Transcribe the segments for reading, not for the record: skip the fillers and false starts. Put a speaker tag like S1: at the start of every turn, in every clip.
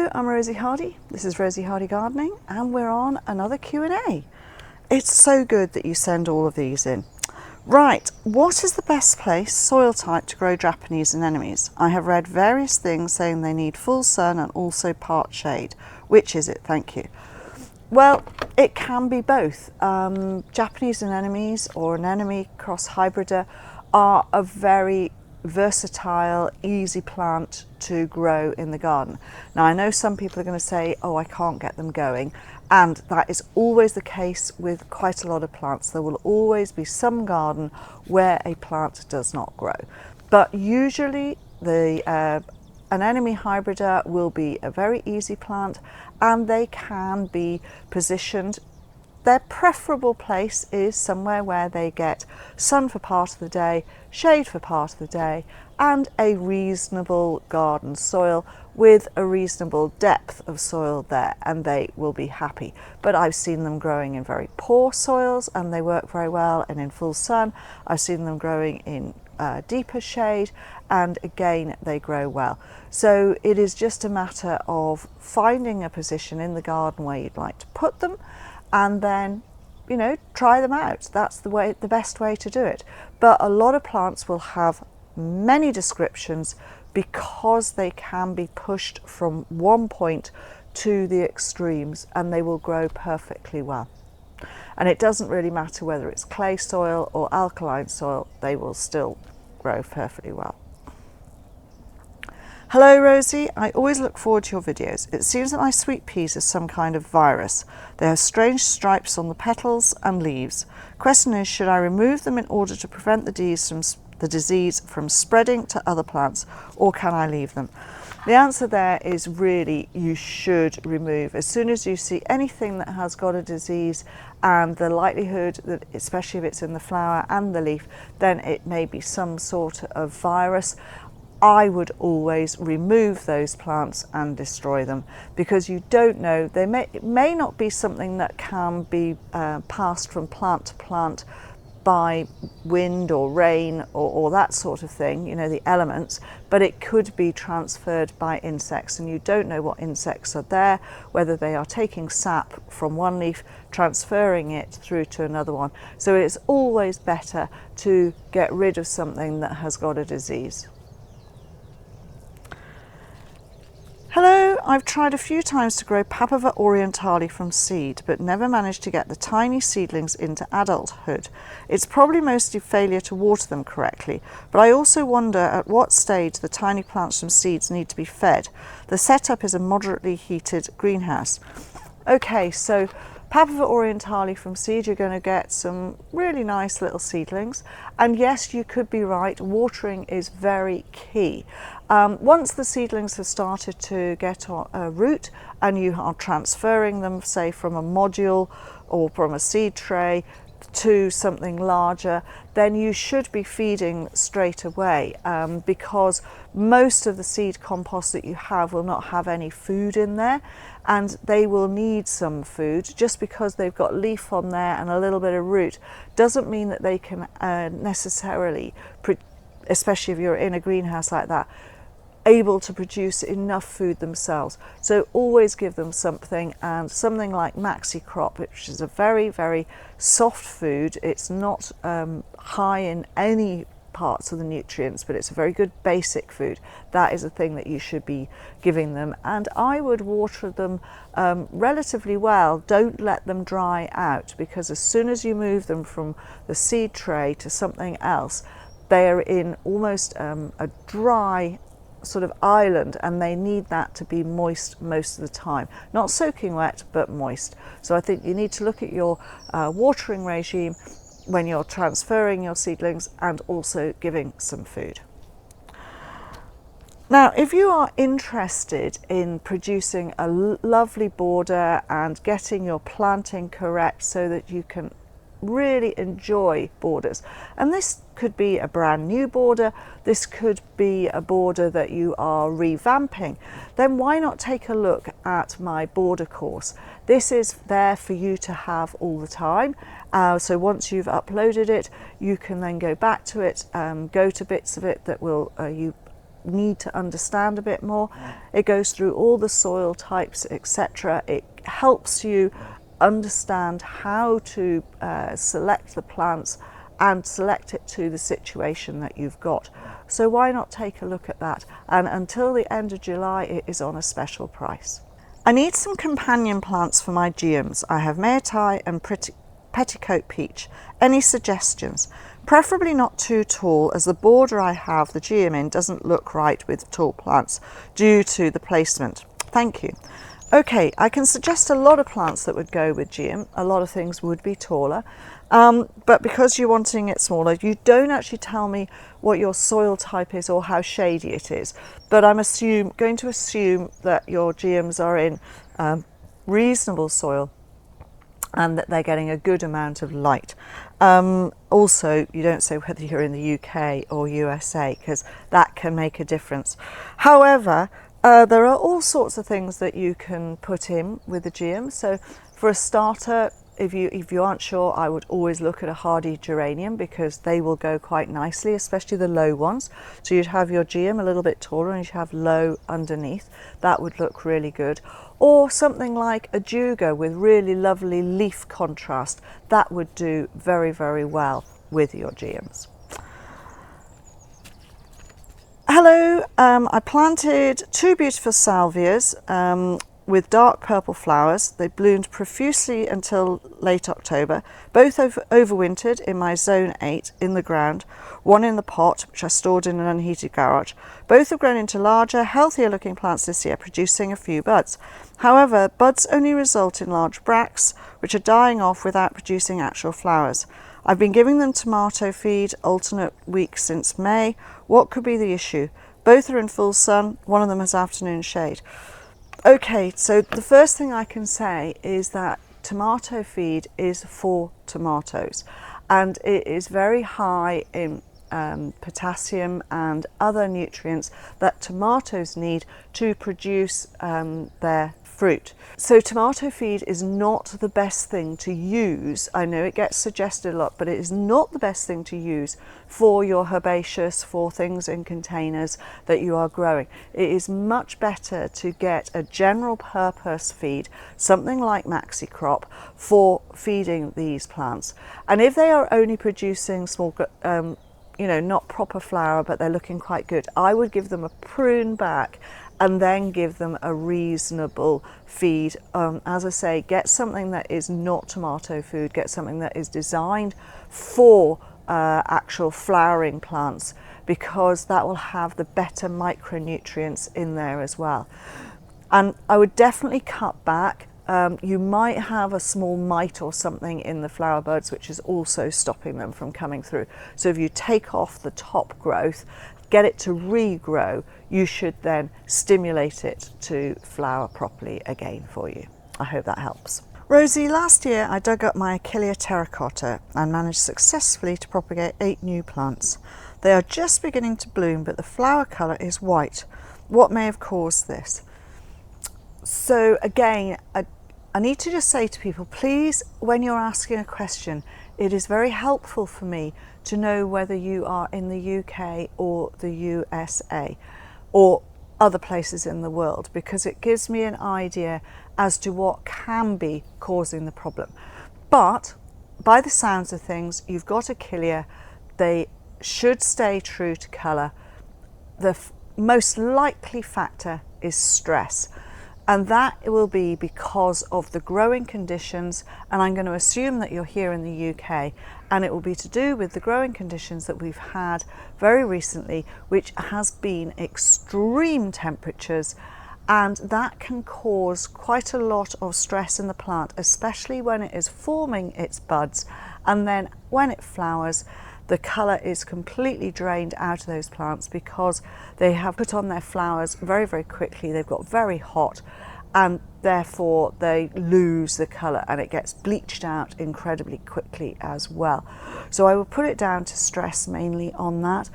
S1: Hello, I'm Rosie Hardy. This is Rosie Hardy Gardening, and we're on another Q&A. It's so good that you send all of these in. Right, what is the best place, soil type, to grow Japanese anemones? I have read various things saying they need full sun and also part shade. Which is it? Thank you. Well, it can be both. Japanese anemones or anemone cross hybrida are a very versatile, easy plant to grow in the garden. Now, I know some people are going to say, oh, I can't get them going, and that is always the case with quite a lot of plants. There will always be some garden where a plant does not grow, but usually the anemone hybrida will be a very easy plant, and they can be positioned. Their preferable place is somewhere where they get sun for part of the day, shade for part of the day, and a reasonable garden soil with a reasonable depth of soil there, and they will be happy. But I've seen them growing in very poor soils and they work very well, and in full sun. I've seen them growing in deeper shade, and again they grow well. So it is just a matter of finding a position in the garden where you'd like to put them, and then, you know, try them out. That's the best way to do it. But a lot of plants will have many descriptions because they can be pushed from one point to the extremes, and they will grow perfectly well. And it doesn't really matter whether it's clay soil or alkaline soil, they will still grow perfectly well. Hello Rosie, I always look forward to your videos. It seems that my sweet peas are some kind of virus. They have strange stripes on the petals and leaves. Question is, should I remove them in order to prevent the disease from spreading to other plants, or can I leave them? The answer there is really you should remove. As soon as you see anything that has got a disease, and the likelihood that, especially if it's in the flower and the leaf, then it may be some sort of virus, I would always remove those plants and destroy them, because you don't know, it may not be something that can be passed from plant to plant by wind or rain or that sort of thing, you know, the elements, but it could be transferred by insects, and you don't know what insects are there, whether they are taking sap from one leaf, transferring it through to another one. So it's always better to get rid of something that has got a disease. Hello, I've tried a few times to grow Pea Virus from seed, but never managed to get the tiny seedlings into adulthood. It's probably mostly failure to water them correctly, but I also wonder at what stage the tiny plants from seeds need to be fed. The setup is a moderately heated greenhouse. Okay, so Pea Virus from seed, you're going to get some really nice little seedlings, and yes, you could be right, watering is very key. Once the seedlings have started to get a root and you are transferring them, say from a module or from a seed tray to something larger, then you should be feeding straight away, because most of the seed compost that you have will not have any food in there, and they will need some food. Just because they've got leaf on there and a little bit of root doesn't mean that they can necessarily, especially if you're in a greenhouse like that, able to produce enough food themselves. So always give them something, and something like maxi crop, which is a very, very soft food. It's not high in any parts of the nutrients, but it's a very good basic food. That is a thing that you should be giving them, and I would water them relatively well. Don't let them dry out, because as soon as you move them from the seed tray to something else, they are in almost a dry sort of island, and they need that to be moist most of the time, not soaking wet but moist. So I think you need to look at your watering regime when you're transferring your seedlings, and also giving some food. Now, if you are interested in producing a lovely border and getting your planting correct so that you can really enjoy borders, and this could be a brand new border, this could be a border that you are revamping, then why not take a look at my border course? This is there for you to have all the time. So once you've uploaded it, you can then go back to it, go to bits of it that will you need to understand a bit more. It goes through all the soil types, etc. It helps you understand how to select the plants and select it to the situation that you've got. So why not take a look at that? And until the end of July, it is on a special price. I need some companion plants for my Geums. I have Meatai and Petticoat Peach. Any suggestions? Preferably not too tall, as the border I have the Geum in doesn't look right with tall plants due to the placement. Thank you. Okay, I can suggest a lot of plants that would go with Geum. A lot of things would be taller, but because you're wanting it smaller, you don't actually tell me what your soil type is or how shady it is. But I'm going to assume that your Geums are in reasonable soil and that they're getting a good amount of light. Also, you don't say whether you're in the UK or USA, because that can make a difference. However, there are all sorts of things that you can put in with the Geum. So for a starter, if you aren't sure, I would always look at a hardy geranium, because they will go quite nicely, especially the low ones. So you'd have your Geum a little bit taller and you'd have low underneath. That would look really good. Or something like a Juga with really lovely leaf contrast. That would do very, very well with your Geums. Hello, I planted 2 beautiful salvias with dark purple flowers. They bloomed profusely until late October. Both overwintered in my zone 8 in the ground, one in the pot, which I stored in an unheated garage. Both have grown into larger, healthier looking plants this year, producing a few buds. However, buds only result in large bracts, which are dying off without producing actual flowers. I've been giving them tomato feed alternate weeks since May. What could be the issue? Both are in full sun, one of them has afternoon shade. Okay, so the first thing I can say is that tomato feed is for tomatoes, and it is very high in potassium and other nutrients that tomatoes need to produce their fruit. So tomato feed is not the best thing to use. I know it gets suggested a lot, but it is not the best thing to use for your herbaceous, for things in containers that you are growing. It is much better to get a general purpose feed, something like Maxi Crop, for feeding these plants. And if they are only producing small not proper flower, but they're looking quite good, I would give them a prune back and then give them a reasonable feed. As I say, get something that is not tomato food, get something that is designed for actual flowering plants, because that will have the better micronutrients in there as well. And I would definitely cut back. You might have a small mite or something in the flower buds, which is also stopping them from coming through. So if you take off the top growth, get it to regrow, you should then stimulate it to flower properly again for you. I hope that helps. Rosy, last year I dug up my Achillea terracotta and managed successfully to propagate 8 new plants. They are just beginning to bloom, but the flower colour is white. What may have caused this? So again, I need to just say to people, please, when you're asking a question, it is very helpful for me to know whether you are in the UK or the USA or other places in the world, because it gives me an idea as to what can be causing the problem. But by the sounds of things, you've got Achillea. They should stay true to colour. The most likely factor is stress. And that will be because of the growing conditions, and I'm going to assume that you're here in the UK, and it will be to do with the growing conditions that we've had very recently, which has been extreme temperatures, and that can cause quite a lot of stress in the plant, especially when it is forming its buds, and then when it flowers, the colour is completely drained out of those plants because they have put on their flowers very, very quickly. They've got very hot, and therefore they lose the colour, and it gets bleached out incredibly quickly as well. So I will put it down to stress mainly on that.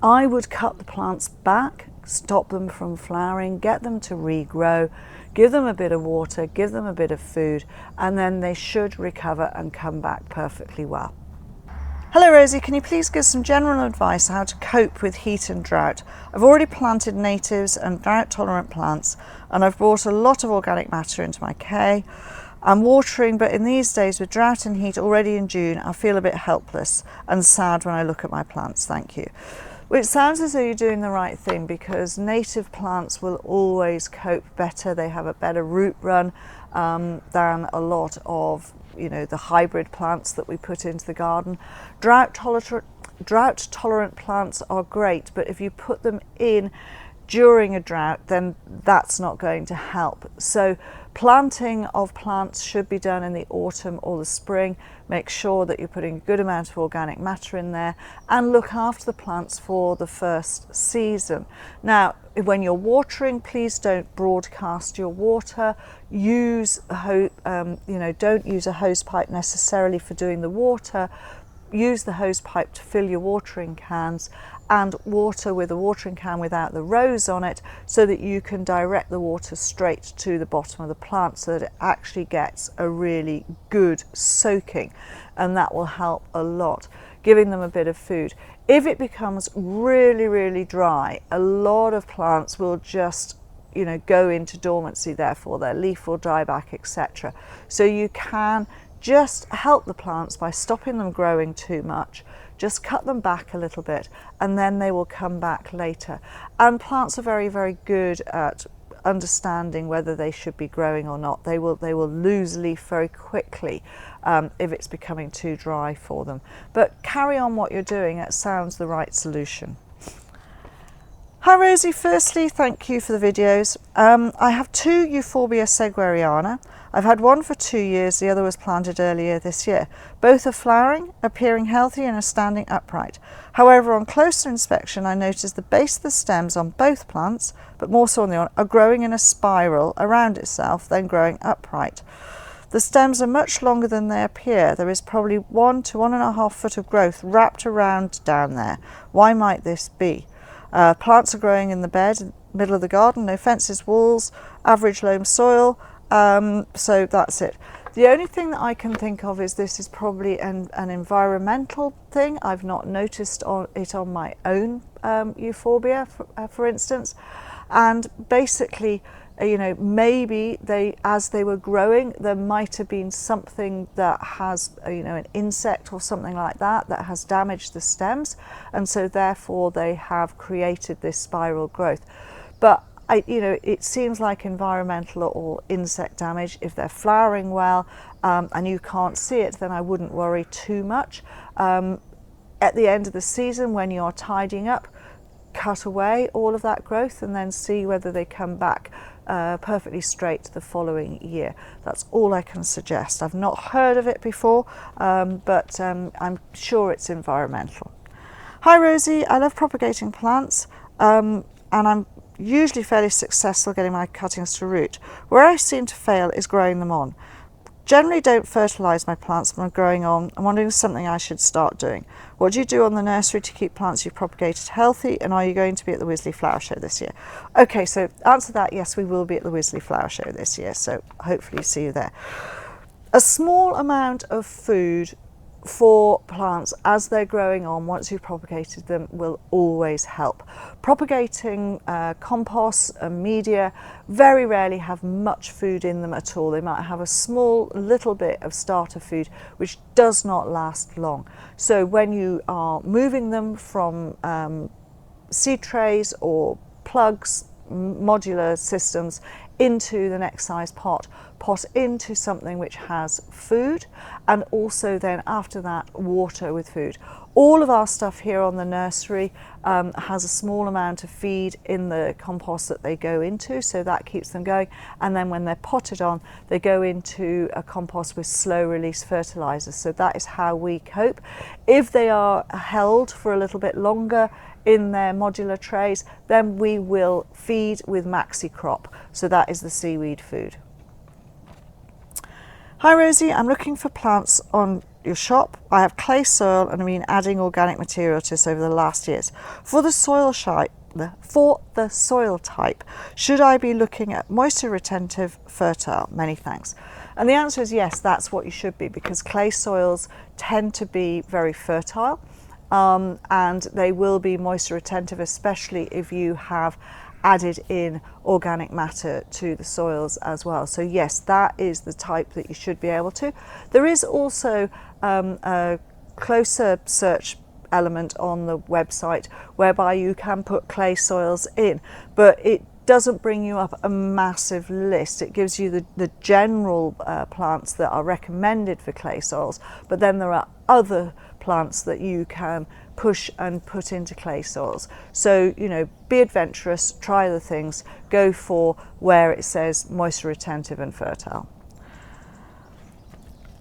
S1: I would cut the plants back, stop them from flowering, get them to regrow, give them a bit of water, give them a bit of food, and then they should recover and come back perfectly well. Hello Rosie, can you please give some general advice on how to cope with heat and drought? I've already planted natives and drought tolerant plants, and I've brought a lot of organic matter into my K. I'm watering, but in these days with drought and heat already in June, I feel a bit helpless and sad when I look at my plants. Thank you. Well, it sounds as though you're doing the right thing, because native plants will always cope better. They have a better root run than a lot of the hybrid plants that we put into the garden. Drought tolerant plants are great, but if you put them in during a drought, then that's not going to help. So planting of plants should be done in the autumn or the spring. Make sure that you're putting a good amount of organic matter in there, and look after the plants for the first season. Now, when you're watering, please don't broadcast your water. Don't use a hose pipe necessarily for doing the water. Use the hose pipe to fill your watering cans, and water with a watering can without the rose on it, so that you can direct the water straight to the bottom of the plant, so that it actually gets a really good soaking, and that will help a lot. Giving them a bit of food. If it becomes really, really dry, a lot of plants will just go into dormancy, therefore their leaf will dry back, etc. So you can just help the plants by stopping them growing too much. Just cut them back a little bit, and then they will come back later. And plants are very, very good at understanding whether they should be growing or not. They will lose leaf very quickly if it's becoming too dry for them. But carry on what you're doing. It sounds the right solution. Hi Rosie, firstly thank you for the videos. I have 2 Euphorbia segueriana. I've had one for 2 years, the other was planted earlier this year. Both are flowering, appearing healthy, and are standing upright. However, on closer inspection I noticed the base of the stems on both plants, but more so on the one, are growing in a spiral around itself, then growing upright. The stems are much longer than they appear. There is probably 1 to 1.5 foot of growth wrapped around down there. Why might this be? Plants are growing in the bed, middle of the garden, no fences, walls, average loam soil, so that's it. The only thing that I can think of is this is probably an environmental thing. I've not noticed it on my own Euphorbia, for instance, and basically maybe as they were growing, there might have been something that has an insect or something like that has damaged the stems, and so therefore they have created this spiral growth. But it seems like environmental or insect damage. If they're flowering well and you can't see it, then I wouldn't worry too much. At the end of the season, when you're tidying up, cut away all of that growth and then see whether they come back perfectly straight the following year. That's all I can suggest. I've not heard of it before, but I'm sure it's environmental. Hi Rosie, I love propagating plants, and I'm usually fairly successful getting my cuttings to root. Where I seem to fail is growing them on. Generally don't fertilise my plants when I'm growing on. I'm wondering if something I should start doing. What do you do on the nursery to keep plants you've propagated healthy, and are you going to be at the Wisley Flower Show this year? Okay, so answer that, yes, we will be at the Wisley Flower Show this year, so hopefully see you there. A small amount of food for plants as they're growing on, once you've propagated them, will always help. Propagating compost and media very rarely have much food in them at all. They might have a small little bit of starter food which does not last long. So when you are moving them from seed trays or plugs, modular systems, into the next size pot into something which has food, and also then after that water with food. All of our stuff here on the nursery has a small amount of feed in the compost that they go into, so that keeps them going, and then when they're potted on they go into a compost with slow release fertilizer. So that is how we cope. If they are held for a little bit longer in their modular trays, then we will feed with maxi crop, so that is the seaweed food. Hi Rosie, I'm looking for plants on your shop. I have clay soil and I've been adding organic material to this over the last years. For the soil type, should I be looking at moisture retentive, fertile? Many thanks. And the answer is yes, that's what you should be, because clay soils tend to be very fertile, and they will be moisture retentive, especially if you have added in organic matter to the soils as well. So yes, that is the type that you should be able to. There is also a closer search element on the website whereby you can put clay soils in, but it doesn't bring you up a massive list. It gives you the general plants that are recommended for clay soils, but then there are other plants that you can push and put into clay soils. So, you know, be adventurous, try other things, go for where it says moisture retentive and fertile.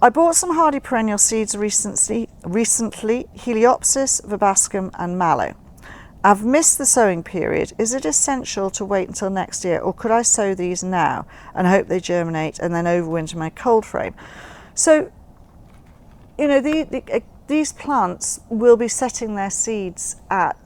S1: I bought some hardy perennial seeds recently, Heliopsis, Verbascum and Mallow. I've missed the sowing period. Is it essential to wait until next year, or could I sow these now and hope they germinate and then overwinter my cold frame? So, you know, these plants will be setting their seeds at,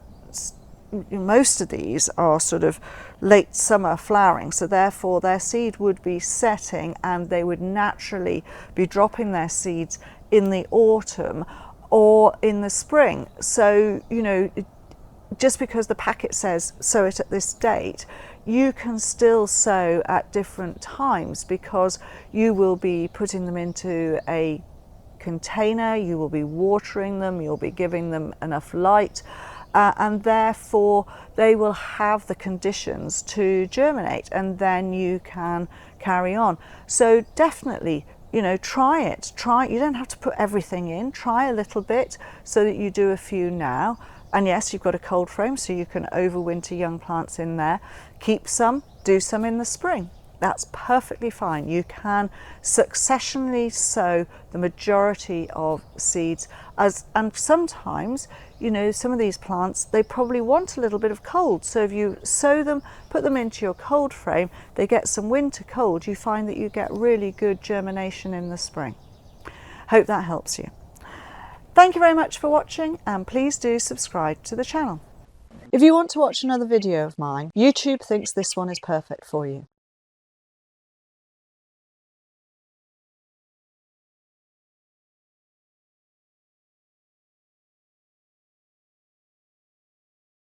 S1: most of these are sort of late summer flowering, so therefore their seed would be setting and they would naturally be dropping their seeds in the autumn or in the spring. So, you know, just because the packet says sow it at this date, you can still sow at different times, because you will be putting them into a container, you will be watering them, you'll be giving them enough light, and therefore they will have the conditions to germinate, and then you can carry on. So definitely, you know, try it. You don't have to put everything in, try a little bit so that you do a few now. And yes, you've got a cold frame, so you can overwinter young plants in there. Keep some, do some in the spring. That's perfectly fine. You can successionally sow the majority of seeds, and sometimes, you know, some of these plants, they probably want a little bit of cold. So if you sow them, put them into your cold frame, they get some winter cold, you find that you get really good germination in the spring. Hope that helps you. Thank you very much for watching, and please do subscribe to the channel. If you want to watch another video of mine, YouTube thinks this one is perfect for you.